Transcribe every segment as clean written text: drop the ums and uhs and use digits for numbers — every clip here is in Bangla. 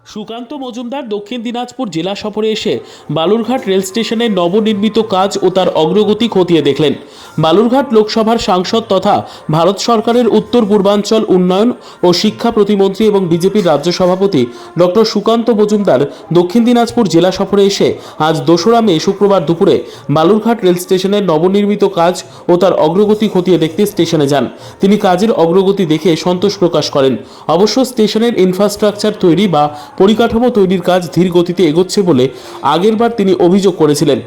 সুকান্ত মজুমদার দক্ষিণ দিনাজপুর জেলা সফরে এসে বালুরঘাট রেল স্টেশনের নবনির্মিত কাজ ও তার অগ্রগতি খতিয়ে দেখলেন। বালুরঘাট লোকসভার সাংসদ তথা ভারত সরকারের উত্তর পূর্বাঞ্চল উন্নয়ন ও শিক্ষা প্রতিমন্ত্রী এবং বিজেপির রাজ্য সভাপতি ডক্টর সুকান্ত মজুমদার দক্ষিণ দিনাজপুর জেলা সফরে এসে আজ 2রা মে শুক্রবার দুপুরে বালুরঘাট রেল স্টেশনের নবনির্মিত কাজ ও তার অগ্রগতি খতিয়ে দেখতে স্টেশনে যান। তিনি কাজের অগ্রগতি দেখে সন্তোষ প্রকাশ করেন। অবশ্য স্টেশনের ইনফ্রাস্ট্রাকচার তৈরি বা পরিকাঠামো তৈরির কাজ ধীর গতিতে এগোচ্ছে বলে আগেরবার তিনি অভিযোগ করেছিলেন।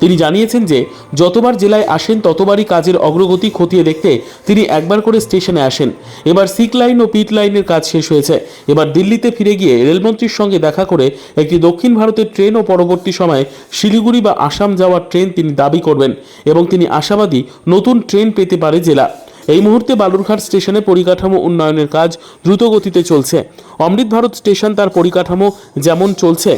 তিনি জানিয়েছেন যে যতবার জেলায় আসেন ততবারই কাজের অগ্রগতি খতিয়ে দেখতে তিনি একবার করে স্টেশনে আসেন। এবার সিক লাইন ও পিট লাইনের কাজ শেষ হয়েছে। এবার দিল্লিতে ফিরে গিয়ে রেলমন্ত্রীর সঙ্গে দেখা করে একটি দক্ষিণ ভারতের ট্রেন ও পরবর্তী সময়ে শিলিগুড়ি বা আসাম যাওয়ার ট্রেন তিনি দাবি করবেন এবং তিনি আশাবাদী নতুন ট্রেন পেতে পারে জেলা। এই মুহূর্তে বালুরঘাট স্টেশনে পরিকাঠামো উন্নয়নের কাজ দ্রুত গতিতে চলছে। অমৃত ভারত স্টেশন তার পরিকাঠামো যেমন চলছে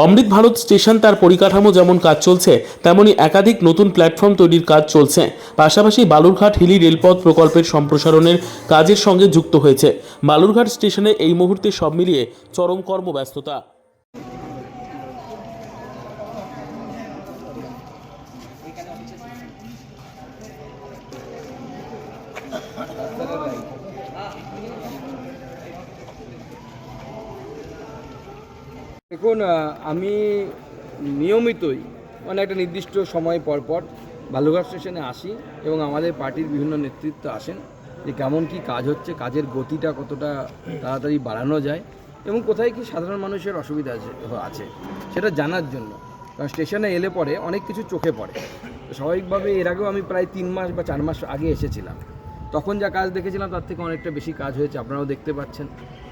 অমৃত ভারত স্টেশন তার পরিকাঠামো যেমন কাজ চলছে তেমনি একাধিক নতুন প্ল্যাটফর্ম তৈরির কাজ চলছে। পাশাপাশি বালুরঘাট হিলি রেলপথ প্রকল্পের সম্প্রসারণের কাজের সঙ্গে যুক্ত হয়েছে। বালুরঘাট স্টেশনে এই মুহূর্তে সব মিলিয়ে চরম কর্মব্যস্ততা। দেখুন, আমি নিয়মিতই একটা নির্দিষ্ট সময় পর পর বালুরঘাট স্টেশনে আসি এবং আমাদের পার্টির বিভিন্ন নেতৃত্ব আসেন যে কেমন কি কাজ হচ্ছে, কাজের গতিটা কতটা তাড়াতাড়ি বাড়ানো যায় এবং কোথায় কি সাধারণ মানুষের অসুবিধা আছে সেটা জানার জন্য। কারণ স্টেশনে এলে পরে অনেক কিছু চোখে পড়ে। স্বাভাবিকভাবে এর আগেও আমি প্রায় 3 মাস বা 4 মাস আগে এসেছিলাম, তখন যা কাজ দেখেছিলাম তার থেকে অনেকটা বেশি কাজ হয়েছে, আপনারাও দেখতে পাচ্ছেন।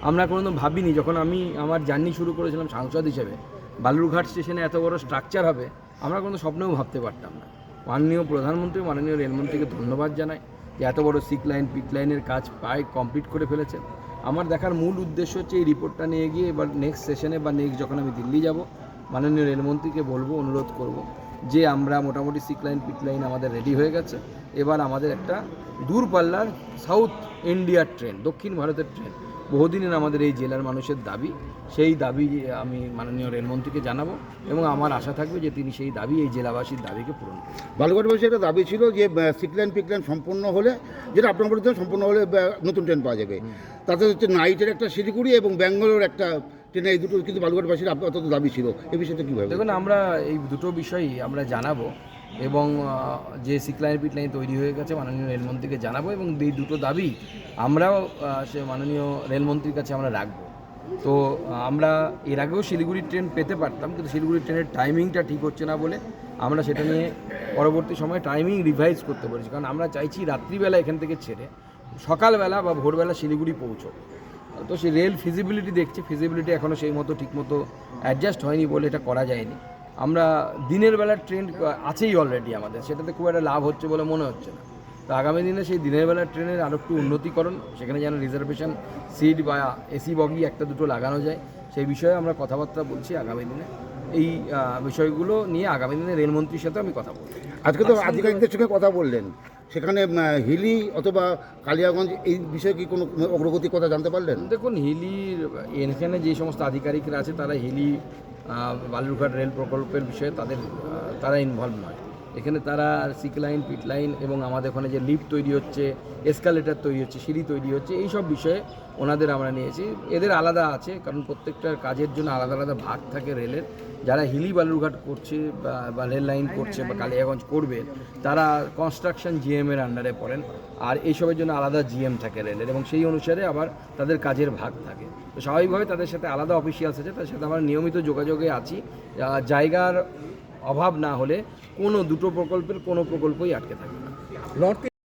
আমরা কোনোদিন ভাবিনি, যখন আমি আমার জার্নি শুরু করেছিলাম সাংসদ হিসেবে, বালুরঘাট স্টেশনে এত বড় স্ট্রাকচার হবে আমরা কোনো স্বপ্নেও ভাবতে পারতাম না। মাননীয় প্রধানমন্ত্রী, মাননীয় রেলমন্ত্রীকে ধন্যবাদ জানাই যে এত বড় সিক লাইন পিট লাইনের কাজ প্রায় কমপ্লিট করে ফেলেছেন। আমার দেখার মূল উদ্দেশ্য হচ্ছে এই রিপোর্টটা নিয়ে গিয়ে এবার নেক্সট সেশনে বা নেক্সট যখন আমি দিল্লি যাব, মাননীয় রেলমন্ত্রীকে বলবো, অনুরোধ করব যে আমরা মোটামুটি সিক লাইন পিট লাইন আমাদের রেডি হয়ে গেছে, এবার আমাদের একটা দূরপাল্লার সাউথ ইন্ডিয়ার ট্রেন, দক্ষিণ ভারতের ট্রেন, বহুদিনের আমাদের এই জেলার মানুষের দাবি, সেই দাবি আমি মাননীয় রেলমন্ত্রীকে জানাবো এবং আমার আশা থাকবে যে তিনি সেই দাবি, এই জেলাবাসীর দাবিকে পূরণ করবেন। বালুরঘাটবাসীর একটা দাবি ছিল যে সিক লাইন পিক লাইন সম্পূর্ণ হলে, যেটা আপনার বলছেন সম্পূর্ণ হলে নতুন ট্রেন পাওয়া যাবে। তাতে হচ্ছে নাইটের একটা শিলিগুড়ি এবং ব্যাঙ্গালোর একটা ট্রেন, এই দুটো কিন্তু বালুরঘাটবাসীর আপনার অত দাবি ছিল। এই বিষয়টা কীভাবে? দেখুন, আমরা এই দুটো বিষয়ই আমরা জানাবো এবং যে সিক লাইন পিট লাইন তৈরি হয়ে গেছে মাননীয় রেলমন্ত্রীকে জানাবো এবং এই দুটো দাবি আমরাও সে মাননীয় রেলমন্ত্রীর কাছে আমরা রাখবো। তো আমরা এর আগেও শিলিগুড়ির ট্রেন পেতে পারতাম, কিন্তু শিলিগুড়ির ট্রেনের টাইমিংটা ঠিক হচ্ছে না বলে আমরা সেটা নিয়ে পরবর্তী সময়ে টাইমিং রিভাইজ করতে পেরেছি। কারণ আমরা চাইছি রাত্রিবেলা এখান থেকে ছেড়ে সকালবেলা বা ভোরবেলা শিলিগুড়ি পৌঁছো। তো সেই রেল ফিজিবিলিটি দেখছি, ফিজিবিলিটি এখনও সেই মতো ঠিকমতো অ্যাডজাস্ট হয়নি বলে এটা করা যায়নি। আমরা দিনের বেলার ট্রেন আছেই অলরেডি আমাদের, সেটাতে খুব একটা লাভ হচ্ছে বলে মনে হচ্ছে না। তো আগামী দিনে সেই দিনের বেলার ট্রেনের আরও একটু উন্নতিকরণ, সেখানে যেন রিজার্ভেশন সিট বা এসি বগি একটা দুটো লাগানো যায়, সেই বিষয়ে আমরা কথাবার্তা বলছি আগামী দিনে। এই বিষয়গুলো নিয়ে আগামী দিনে রেলমন্ত্রীর সাথে আমি কথা বলছি। আজকে তো আধিকারিকদের সঙ্গে কথা বললেন, সেখানে হিলি অথবা কালিয়াগঞ্জ এই বিষয়ে কি কোনো অগ্রগতির কথা জানতে পারলেন? দেখুন, হিলির এখানে যে সমস্ত আধিকারিকরা আছে তারা হিলি বালুরঘাট রেল প্রকল্পের বিষয়ে তারা ইনভলভ নয়। এখানে তারা সিক লাইন পিট লাইন এবং আমাদের ওখানে যে লিফট তৈরি হচ্ছে, এসকালেটার তৈরি হচ্ছে, সিঁড়ি তৈরি হচ্ছে, এই সব বিষয়ে ওনাদের আমরা নিয়েছি। এদের আলাদা আছে, কারণ প্রত্যেকটার কাজের জন্য আলাদা আলাদা ভাগ থাকে রেলের। যারা হিলি বালুরঘাট করছে বা রেল লাইন করছে বা কালিয়াগঞ্জ করবে, তারা কনস্ট্রাকশন জিএমের আন্ডারে পড়েন, আর এইসবের জন্য আলাদা জিএম থাকে রেলের এবং সেই অনুসারে আবার তাদের কাজের ভাগ থাকে। তো স্বাভাবিকভাবে তাদের সাথে আলাদা অফিসিয়ালস আছে, তাদের সাথে আমরা নিয়মিত যোগাযোগে আছি। জায়গার অভাব না হলে দুটো প্রকল্পের কোনো প্রকল্পই আটকে থাকবে না।